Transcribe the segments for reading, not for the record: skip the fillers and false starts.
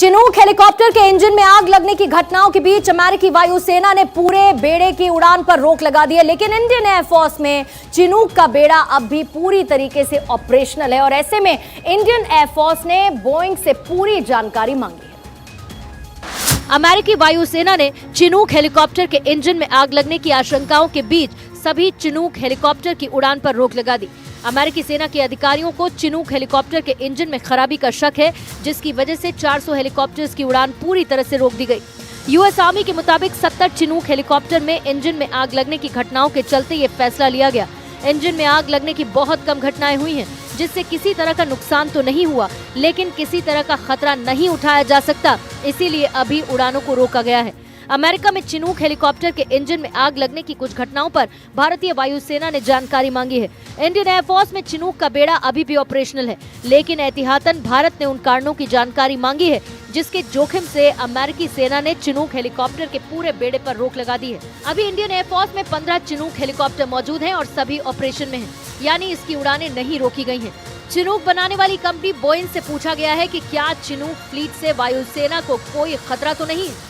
Chinook helicopter के engine में आग लगने की घटनाओं के बीच अमेरिकी वायुसेना ने पूरे बेड़े की उड़ान पर रोक लगा दी है, लेकिन इंडियन एयरफोर्स में चिनूक का बेड़ा अब भी पूरी तरीके से ऑपरेशनल है और ऐसे में इंडियन एयरफोर्स ने बोइंग से पूरी जानकारी मांगी है। अमेरिकी वायुसेना ने चिनूक हेलीकॉप्टर के इंजन में आग लगने की आशंकाओं के बीच सभी चिनूक हेलीकॉप्टर की उड़ान पर रोक लगा दी। अमेरिकी सेना के अधिकारियों को चिनूक हेलीकॉप्टर के इंजन में खराबी का शक है, जिसकी वजह से 400 हेलीकॉप्टर्स की उड़ान पूरी तरह से रोक दी गई। यूएस आर्मी के मुताबिक 70 चिनूक हेलीकॉप्टर में इंजन में आग लगने की घटनाओं के चलते ये फैसला लिया गया। इंजन में आग लगने की बहुत कम घटनाएं हुई हैं, जिससे किसी तरह का नुकसान तो नहीं हुआ, लेकिन किसी तरह का खतरा नहीं उठाया जा सकता, इसीलिए अभी उड़ानों को रोका गया है। अमेरिका में चिनूक हेलीकॉप्टर के इंजन में आग लगने की कुछ घटनाओं पर भारतीय वायुसेना ने जानकारी मांगी है। इंडियन एयरफोर्स में चिनूक का बेड़ा अभी भी ऑपरेशनल है, लेकिन एहतियातन भारत ने उन कारणों की जानकारी मांगी है जिसके जोखिम से अमेरिकी सेना ने चिनूक हेलीकॉप्टर के पूरे बेड़े पर रोक लगा दी है। अभी इंडियन एयरफोर्स में 15 चिनूक हेलीकॉप्टर मौजूद हैं और सभी ऑपरेशन में हैं, यानी इसकी उड़ानें नहीं रोकी गई हैं। चिनूक बनाने वाली कंपनी बोइंग से पूछा गया है कि क्या चिनूक फ्लीट से वायुसेना को कोई खतरा तो नहीं है।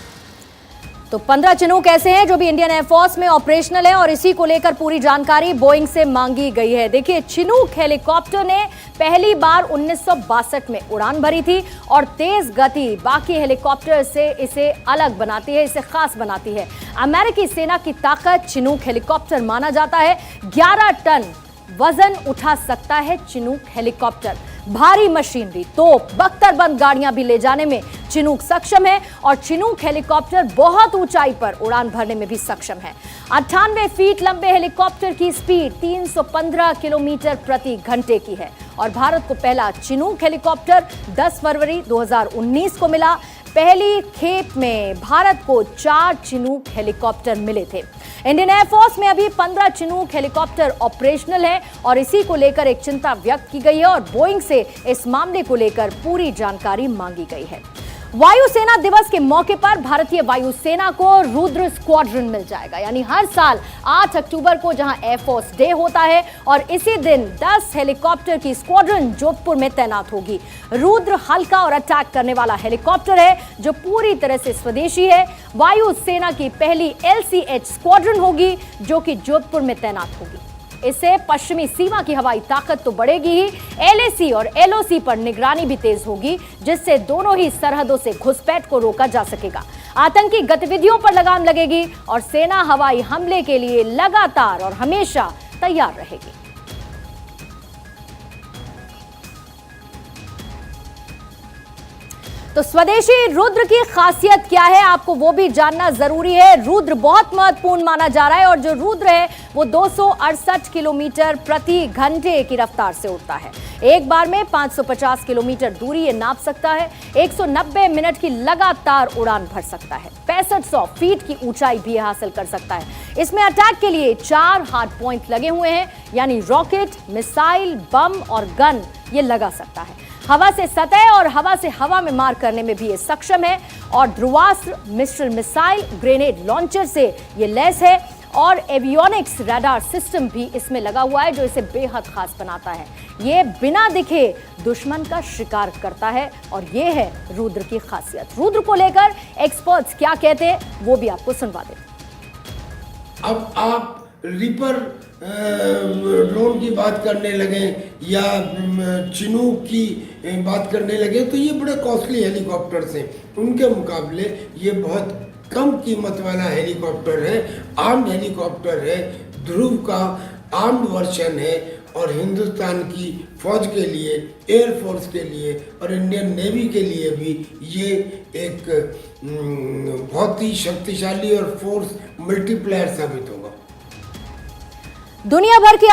तो 15 चिनूक ऐसे हैं जो भी इंडियन एयरफोर्स में ऑपरेशनल है और इसी को लेकर पूरी जानकारी बोइंग से मांगी गई है। देखिए, चिनूक हेलीकॉप्टर ने पहली बार 1962 में उड़ान भरी थी और तेज गति बाकी हेलीकॉप्टर से इसे अलग बनाती है, इसे खास बनाती है। अमेरिकी सेना की ताकत चिनूक हेलीकॉप्टर माना जाता है। 11 टन वजन उठा सकता है चिनूक हेलीकॉप्टर। भारी मशीनरी, तोप, बख्तरबंद गाड़ियां भी ले जाने में चिनूक सक्षम है और चिनूक हेलीकॉप्टर बहुत ऊंचाई पर उड़ान भरने में भी सक्षम है। 98 फीट लंबे हेलीकॉप्टर की स्पीड 315 किलोमीटर प्रति घंटे की है और भारत को पहला चिनूक हेलीकॉप्टर 10 फरवरी 2019 को मिला। पहली खेप में भारत को 4 चिनूक हेलीकॉप्टर मिले थे। इंडियन एयरफोर्स में अभी 15 चिनूक हेलीकॉप्टर ऑपरेशनल है और इसी को लेकर एक चिंता व्यक्त की गई है और बोइंग से इस मामले को लेकर पूरी जानकारी मांगी गई है। वायुसेना दिवस के मौके पर भारतीय वायुसेना को रुद्र स्क्वाड्रन मिल जाएगा, यानी हर साल 8 अक्टूबर को जहां एयरफोर्स डे होता है और इसी दिन 10 हेलीकॉप्टर की स्क्वाड्रन जोधपुर में तैनात होगी। रुद्र हल्का और अटैक करने वाला हेलीकॉप्टर है जो पूरी तरह से स्वदेशी है। वायुसेना की पहली LCH स्क्वाड्रन होगी जो कि जोधपुर में तैनात होगी। इससे पश्चिमी सीमा की हवाई ताकत तो बढ़ेगी ही, LAC और LOC पर निगरानी भी तेज होगी, जिससे दोनों ही सरहदों से घुसपैठ को रोका जा सकेगा। आतंकी गतिविधियों पर लगाम लगेगी और सेना हवाई हमले के लिए लगातार और हमेशा तैयार रहेगी। तो स्वदेशी रुद्र की खासियत क्या है, आपको वो भी जानना जरूरी है। रुद्र बहुत महत्वपूर्ण माना जा रहा है और जो रुद्र है वो 268 किलोमीटर प्रति घंटे की रफ्तार से उड़ता है। एक बार में 550 किलोमीटर दूरी ये नाप सकता है। 190 मिनट की लगातार उड़ान भर सकता है। 6500 फीट की ऊंचाई भी हासिल कर सकता है। इसमें अटैक के लिए 4 हार्ड पॉइंट लगे हुए हैं, यानी रॉकेट, मिसाइल, बम और गन ये लगा सकता है। हवा से सतह और हवा से हवा में मार करने में भी ये सक्षम है और Dhruvastra, mistral missile, grenade launcher से ये लैस है और एवियोनिक्स रडार सिस्टम भी इसमें लगा हुआ है जो इसे बेहद खास बनाता है। ये बिना दिखे दुश्मन का शिकार करता है और ये है रुद्र की खासियत। रुद्र को लेकर एक्सपर्ट्स क्या कहते हैं वो भी आपको सुनवा देते। अब आप रिपर ड्रोन की बात करने लगे या चिनूक की बात करने लगे तो ये बड़े कॉस्टली हेलीकॉप्टर्स हैं। उनके मुकाबले ये बहुत कम कीमत वाला हेलीकॉप्टर है, आर्म्ड हेलीकॉप्टर है, ध्रुव का आर्म्ड वर्जन है और हिंदुस्तान की फौज के लिए, एयरफोर्स के लिए और इंडियन नेवी के लिए भी ये एक बहुत ही शक्तिशाली और फोर्स मल्टीप्लायर साबित होगा। दुनिया भर की